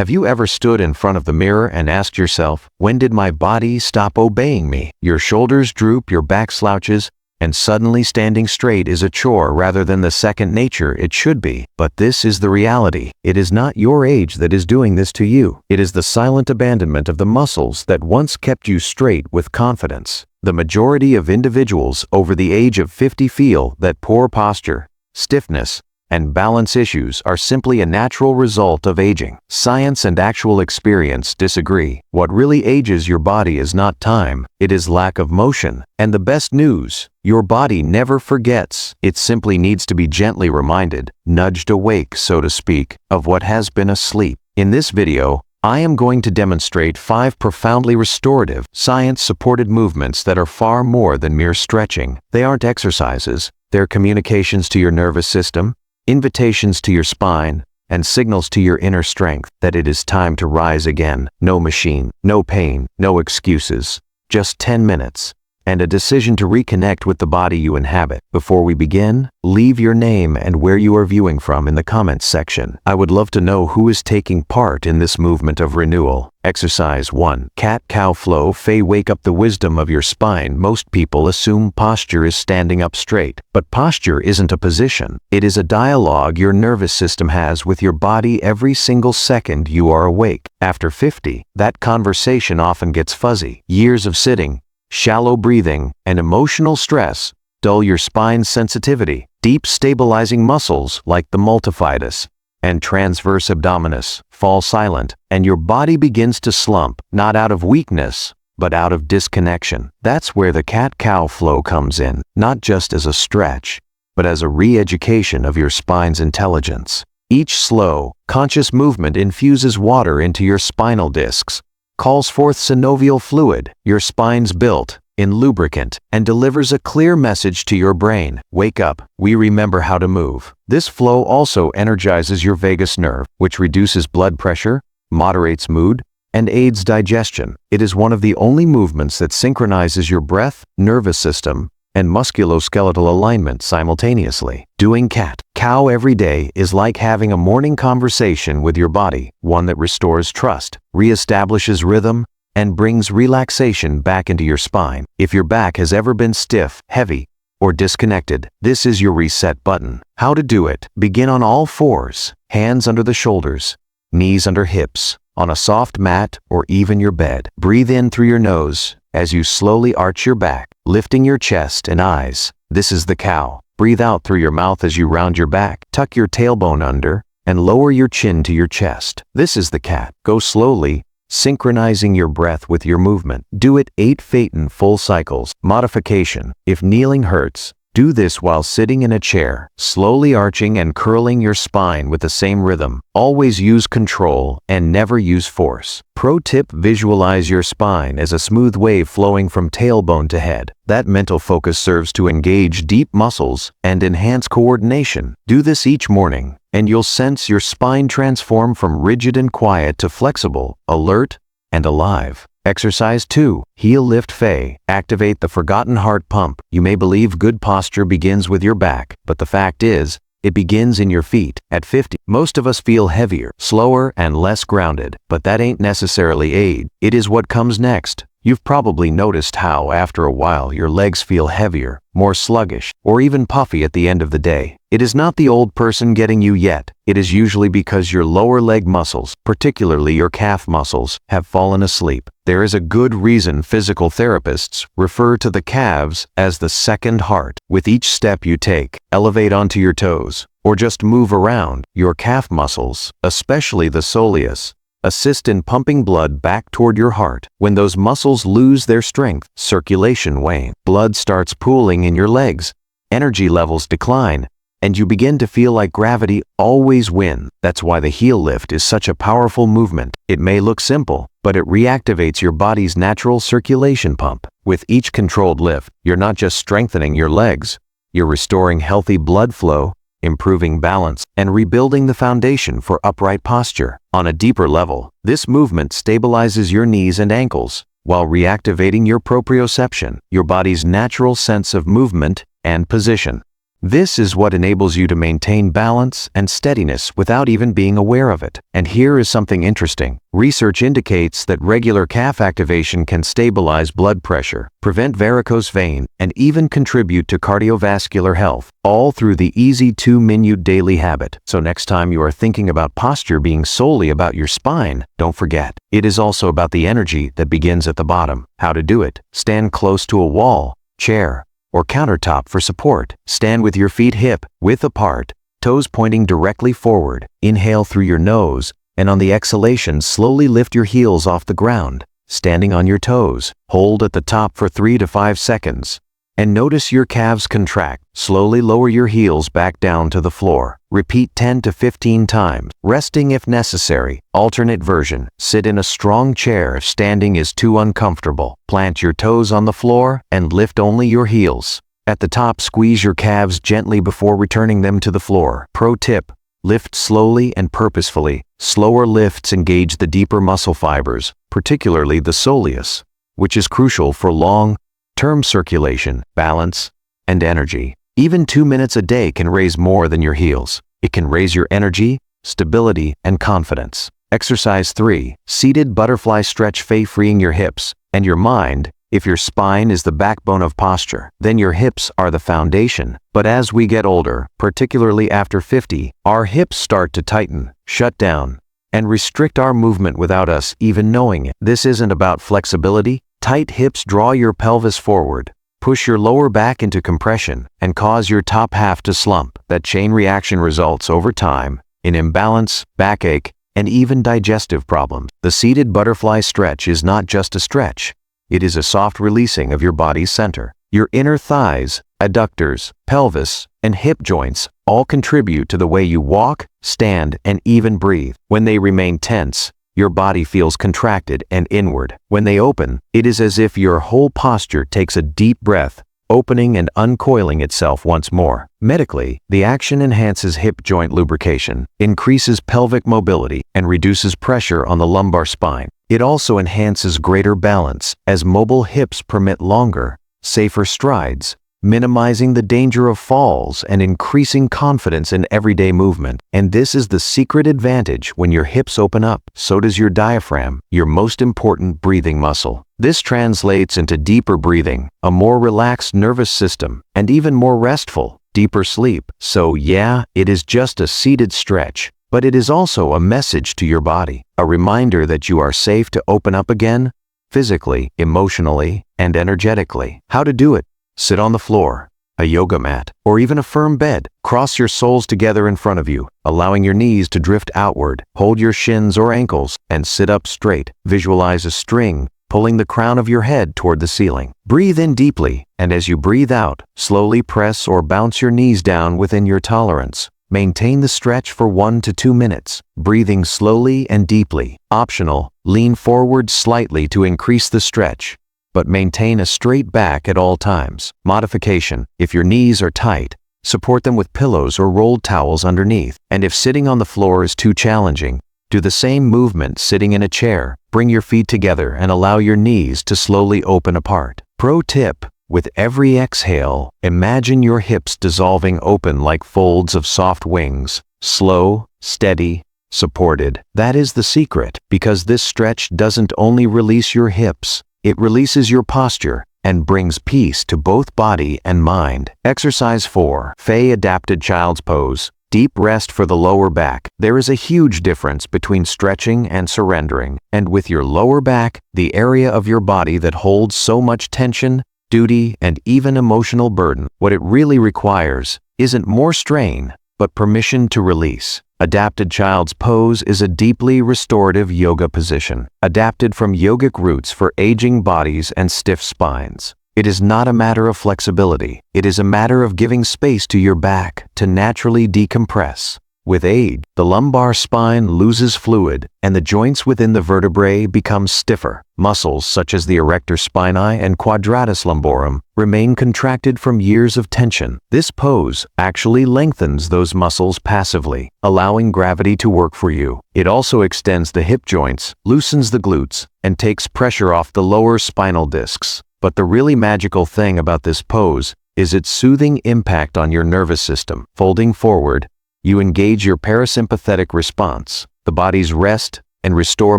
Have you ever stood in front of the mirror and asked yourself, when did my body stop obeying me? Your shoulders droop, your back slouches, and suddenly standing straight is a chore rather than the second nature it should be. But this is the reality. It is not your age that is doing this to you. It is the silent abandonment of the muscles that once kept you straight with confidence. The majority of individuals over the age of 50 feel that poor posture, stiffness, and balance issues are simply a natural result of aging. Science and actual experience disagree. What really ages your body is not time, it is lack of motion. And the best news, your body never forgets. It simply needs to be gently reminded, nudged awake, so to speak, of what has been asleep. In this video, I am going to demonstrate 5 profoundly restorative, science-supported movements that are far more than mere stretching. They aren't exercises, they're communications to your nervous system, invitations to your spine, and signals to your inner strength that it is time to rise again. No machine, no pain, no excuses. Just 10 minutes. And a decision to reconnect with the body you inhabit. Before we begin, leave your name and where you are viewing from in the comments section. I would love to know who is taking part in this movement of renewal. Exercise 1. Cat-cow flow. Wake up the wisdom of your spine. Most people assume posture is standing up straight, but posture isn't a position. It is a dialogue your nervous system has with your body every single second you are awake. After 50, that conversation often gets fuzzy. Years of sitting, shallow breathing, and emotional stress dull your spine's sensitivity. Deep stabilizing muscles like the multifidus and transverse abdominis fall silent, and your body begins to slump, not out of weakness, but out of disconnection. That's where the cat-cow flow comes in, not just as a stretch, but as a re-education of your spine's intelligence. Each slow, conscious movement infuses water into your spinal discs, calls forth synovial fluid, your spine's built-in lubricant, and delivers a clear message to your brain. Wake up, we remember how to move. This flow also energizes your vagus nerve, which reduces blood pressure, moderates mood, and aids digestion. It is one of the only movements that synchronizes your breath, nervous system, and musculoskeletal alignment simultaneously. Doing cat-cow every day is like having a morning conversation with your body, one that restores trust, reestablishes rhythm, and brings relaxation back into your spine. If your back has ever been stiff, heavy, or disconnected, this is your reset button. How to do it? Begin on all fours, hands under the shoulders, knees under hips, on a soft mat or even your bed. Breathe in through your nose as you slowly arch your back, lifting your chest and eyes. This is the cow. Breathe out through your mouth as you round your back. Tuck your tailbone under and lower your chin to your chest. This is the cat. Go slowly, synchronizing your breath with your movement. Do it 8 Phaeton full cycles. Modification. If kneeling hurts, do this while sitting in a chair, slowly arching and curling your spine with the same rhythm. Always use control and never use force. Pro tip: visualize your spine as a smooth wave flowing from tailbone to head. That mental focus serves to engage deep muscles and enhance coordination. Do this each morning, and you'll sense your spine transform from rigid and quiet to flexible, alert, and alive. Exercise 2. Heel lift Fae. Activate the forgotten heart pump. You may believe good posture begins with your back, but the fact is, it begins in your feet. At 50, most of us feel heavier, slower, and less grounded, but that ain't necessarily age. It is what comes next. You've probably noticed how, after a while, your legs feel heavier, more sluggish, or even puffy at the end of the day. It is not the old person getting you yet. It is usually because your lower leg muscles, particularly your calf muscles, have fallen asleep. There is a good reason physical therapists refer to the calves as the second heart. With each step you take, elevate onto your toes, or just move around, your calf muscles, especially the soleus, assist in pumping blood back toward your heart. When those muscles lose their strength, circulation wanes, blood starts pooling in your legs, energy levels decline, and you begin to feel like gravity always wins. That's why the heel lift is such a powerful movement. It may look simple, but it reactivates your body's natural circulation pump. With each controlled lift, you're not just strengthening your legs, you're restoring healthy blood flow, improving balance, and rebuilding the foundation for upright posture. On a deeper level, this movement stabilizes your knees and ankles, while reactivating your proprioception, your body's natural sense of movement and position. This is what enables you to maintain balance and steadiness without even being aware of it. And here is something interesting. Research indicates that regular calf activation can stabilize blood pressure, prevent varicose vein, and even contribute to cardiovascular health, all through the easy 2-minute daily habit. So next time you are thinking about posture being solely about your spine, don't forget, it is also about the energy that begins at the bottom. How to do it? Stand close to a wall, chair, or countertop for support. Stand with your feet hip-width apart, toes pointing directly forward. Inhale through your nose, and on the exhalation, slowly lift your heels off the ground, standing on your toes. Hold at the top for 3 to 5 seconds. And notice your calves contract. Slowly lower your heels back down to the floor. Repeat 10 to 15 times, resting if necessary. Alternate version. Sit in a strong chair if standing is too uncomfortable. Plant your toes on the floor and lift only your heels. At the top, squeeze your calves gently before returning them to the floor. Pro tip: lift slowly and purposefully. Slower lifts engage the deeper muscle fibers, particularly the soleus, which is crucial for long-term circulation, balance, and energy. Even 2 minutes a day can raise more than your heels. It can raise your energy, stability, and confidence. Exercise 3. Seated butterfly stretch. Freeing your hips and your mind. If your spine is the backbone of posture, then your hips are the foundation. But as we get older, particularly after 50, our hips start to tighten, shut down, and restrict our movement without us even knowing it. This isn't about flexibility. Tight hips draw your pelvis forward, push your lower back into compression, and cause your top half to slump. That chain reaction results over time in imbalance, backache, and even digestive problems. The seated butterfly stretch is not just a stretch. It is a soft releasing of your body's center. Your inner thighs, adductors, pelvis, and hip joints all contribute to the way you walk, stand, and even breathe. When they remain tense, your body feels contracted and inward. When they open, it is as if your whole posture takes a deep breath, opening and uncoiling itself once more. Medically, the action enhances hip joint lubrication, increases pelvic mobility, and reduces pressure on the lumbar spine. It also enhances greater balance, as mobile hips permit longer, safer strides, minimizing the danger of falls and increasing confidence in everyday movement. And this is the secret advantage: when your hips open up, so does your diaphragm, your most important breathing muscle. This translates into deeper breathing, a more relaxed nervous system, and even more restful, deeper sleep. So yeah, it is just a seated stretch, but it is also a message to your body, a reminder that you are safe to open up again, physically, emotionally, and energetically. How to do it? Sit on the floor, a yoga mat, or even a firm bed. Cross your soles together in front of you, allowing your knees to drift outward. Hold your shins or ankles and sit up straight. Visualize a string pulling the crown of your head toward the ceiling. Breathe in deeply, and as you breathe out, slowly press or bounce your knees down within your tolerance. Maintain the stretch for 1 to 2 minutes, breathing slowly and deeply. Optional: lean forward slightly to increase the stretch, but maintain a straight back at all times. Modification: if your knees are tight, support them with pillows or rolled towels underneath. And if sitting on the floor is too challenging, do the same movement sitting in a chair. Bring your feet together and allow your knees to slowly open apart. Pro tip: with every exhale, imagine your hips dissolving open like folds of soft wings. Slow, steady, supported. That is the secret, because this stretch doesn't only release your hips, it releases your posture and brings peace to both body and mind. Exercise 4. Fei Adapted Child's Pose. Deep rest for the lower back. There is a huge difference between stretching and surrendering. And with your lower back, the area of your body that holds so much tension, duty, and even emotional burden, what it really requires isn't more strain, but permission to release. Adapted Child's Pose is a deeply restorative yoga position, adapted from yogic roots for aging bodies and stiff spines. It is not a matter of flexibility. It is a matter of giving space to your back to naturally decompress. With age, the lumbar spine loses fluid, and the joints within the vertebrae become stiffer. Muscles such as the erector spinae and quadratus lumborum remain contracted from years of tension. This pose actually lengthens those muscles passively, allowing gravity to work for you. It also extends the hip joints, loosens the glutes, and takes pressure off the lower spinal discs. But the really magical thing about this pose is its soothing impact on your nervous system. Folding forward, you engage your parasympathetic response, the body's rest and restore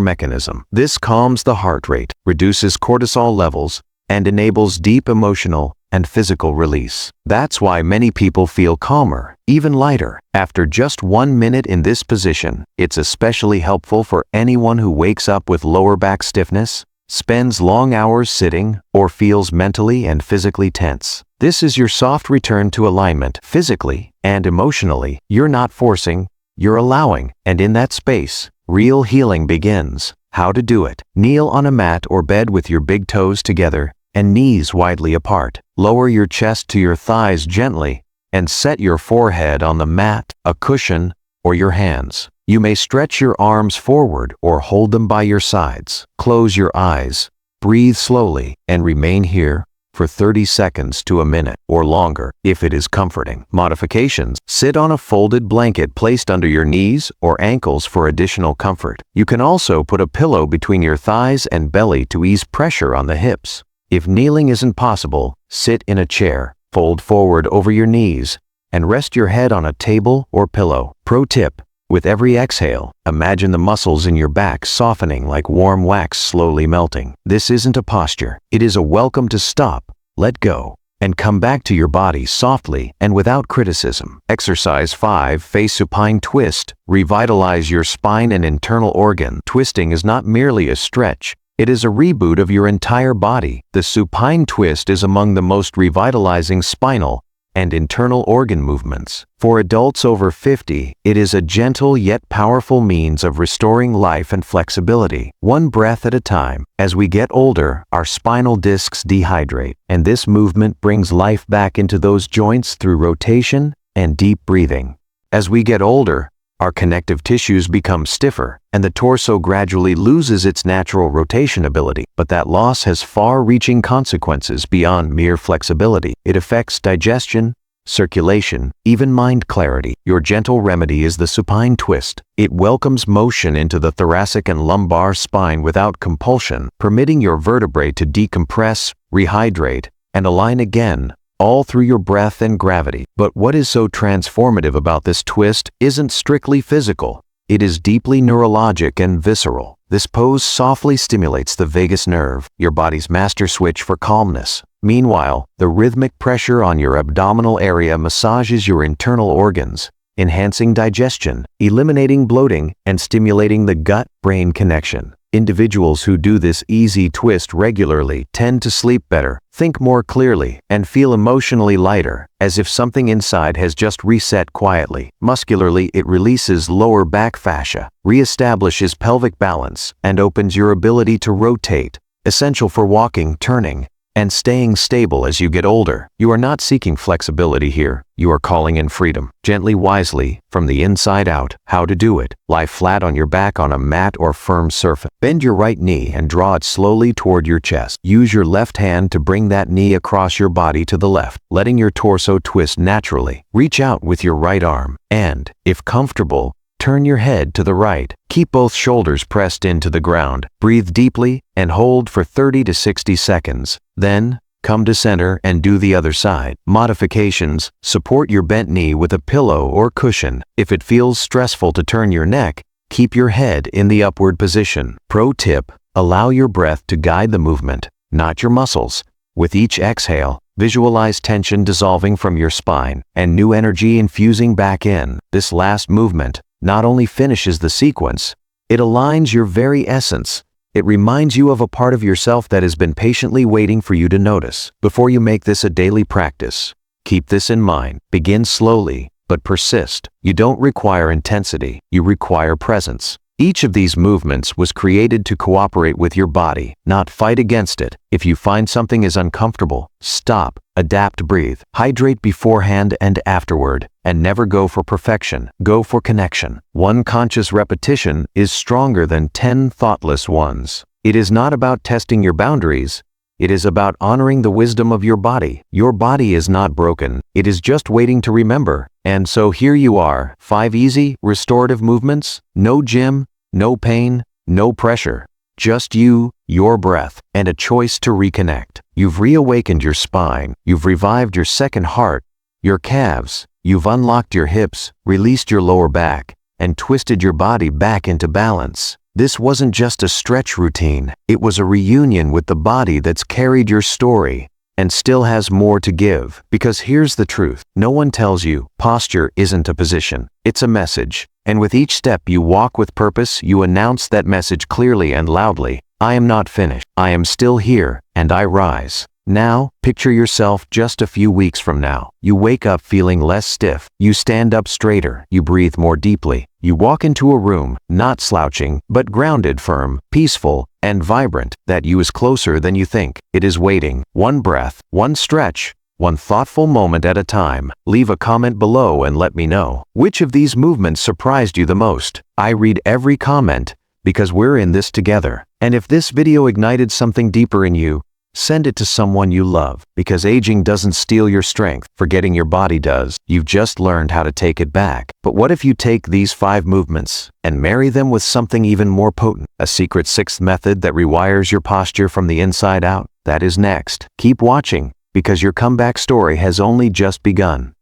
mechanism. This calms the heart rate, reduces cortisol levels, and enables deep emotional and physical release. That's why many people feel calmer, even lighter, after just 1 minute in this position. It's especially helpful for anyone who wakes up with lower back stiffness, spends long hours sitting, or feels mentally and physically tense. This is your soft return to alignment. Physically and emotionally, you're not forcing, you're allowing, and in that space, real healing begins. How to do it. Kneel on a mat or bed with your big toes together and knees widely apart. Lower your chest to your thighs gently and set your forehead on the mat, a cushion, or your hands. You may stretch your arms forward or hold them by your sides. Close your eyes, breathe slowly, and remain here for 30 seconds to a minute or longer if it is comforting. Modifications. Sit on a folded blanket placed under your knees or ankles for additional comfort. You can also put a pillow between your thighs and belly to ease pressure on the hips. If kneeling isn't possible, sit in a chair, fold forward over your knees, and rest your head on a table or pillow. Pro tip: with every exhale, imagine the muscles in your back softening like warm wax slowly melting. This isn't a posture. It is a welcome to stop, let go, and come back to your body softly and without criticism. Exercise 5. Face supine twist. Revitalize your spine and internal organ. Twisting is not merely a stretch. It is a reboot of your entire body. The supine twist is among the most revitalizing spinal and internal organ movements. For adults over 50, it is a gentle yet powerful means of restoring life and flexibility, one breath at a time. As we get older, our spinal discs dehydrate, and this movement brings life back into those joints through rotation and deep breathing. As we get older, our connective tissues become stiffer, and the torso gradually loses its natural rotation ability. But that loss has far-reaching consequences beyond mere flexibility. It affects digestion, circulation, even mind clarity. Your gentle remedy is the supine twist. It welcomes motion into the thoracic and lumbar spine without compulsion, permitting your vertebrae to decompress, rehydrate, and align again, all through your breath and gravity. But what is so transformative about this twist isn't strictly physical. It is deeply neurologic and visceral. This pose softly stimulates the vagus nerve, your body's master switch for calmness. Meanwhile, the rhythmic pressure on your abdominal area massages your internal organs, enhancing digestion, eliminating bloating, and stimulating the gut-brain connection. Individuals who do this easy twist regularly tend to sleep better, think more clearly, and feel emotionally lighter, as if something inside has just reset quietly. Muscularly, it releases lower back fascia, reestablishes pelvic balance, and opens your ability to rotate, essential for walking, turning, and staying stable as you get older. You are not seeking flexibility here. You are calling in freedom. Gently, wisely, from the inside out. How to do it. Lie flat on your back on a mat or firm surface. Bend your right knee and draw it slowly toward your chest. Use your left hand to bring that knee across your body to the left, letting your torso twist naturally. Reach out with your right arm, and, if comfortable, turn your head to the right. Keep both shoulders pressed into the ground. Breathe deeply and hold for 30 to 60 seconds. Then, come to center and do the other side. Modifications. Support your bent knee with a pillow or cushion. If it feels stressful to turn your neck, keep your head in the upward position. Pro tip: allow your breath to guide the movement, not your muscles. With each exhale, visualize tension dissolving from your spine and new energy infusing back in. This last movement not only finishes the sequence, it aligns your very essence. It reminds you of a part of yourself that has been patiently waiting for you to notice. Before you make this a daily practice, keep this in mind. Begin slowly, but persist. You don't require intensity, you require presence. Each of these movements was created to cooperate with your body, not fight against it. If you find something is uncomfortable, stop, adapt, breathe. Hydrate beforehand and afterward, and never go for perfection. Go for connection. One conscious repetition is stronger than 10 thoughtless ones. It is not about testing your boundaries. It is about honoring the wisdom of your body. Your body is not broken. It is just waiting to remember. And so here you are, 5 easy, restorative movements. No gym, no pain, no pressure. Just you, your breath, and a choice to reconnect. You've reawakened your spine, you've revived your second heart, your calves, you've unlocked your hips, released your lower back, and twisted your body back into balance. This wasn't just a stretch routine, it was a reunion with the body that's carried your story and still has more to give. Because here's the truth, no one tells you posture isn't a position, it's a message. And with each step you walk with purpose, you announce that message clearly and loudly. I am not finished, I am still here, and I rise. Now, picture yourself just a few weeks from now. You wake up feeling less stiff, you stand up straighter, you breathe more deeply. You walk into a room, not slouching, but grounded, firm, peaceful, and vibrant. That you is closer than you think. It is waiting. One breath, one stretch, one thoughtful moment at a time. Leave a comment below and let me know. Which of these movements surprised you the most? I read every comment because we're in this together. And if this video ignited something deeper in you, send it to someone you love, because aging doesn't steal your strength, forgetting your body does. You've just learned how to take it back. But what if you take these 5 movements and marry them with something even more potent? A secret 6th method that rewires your posture from the inside out? That is next. Keep watching, because your comeback story has only just begun.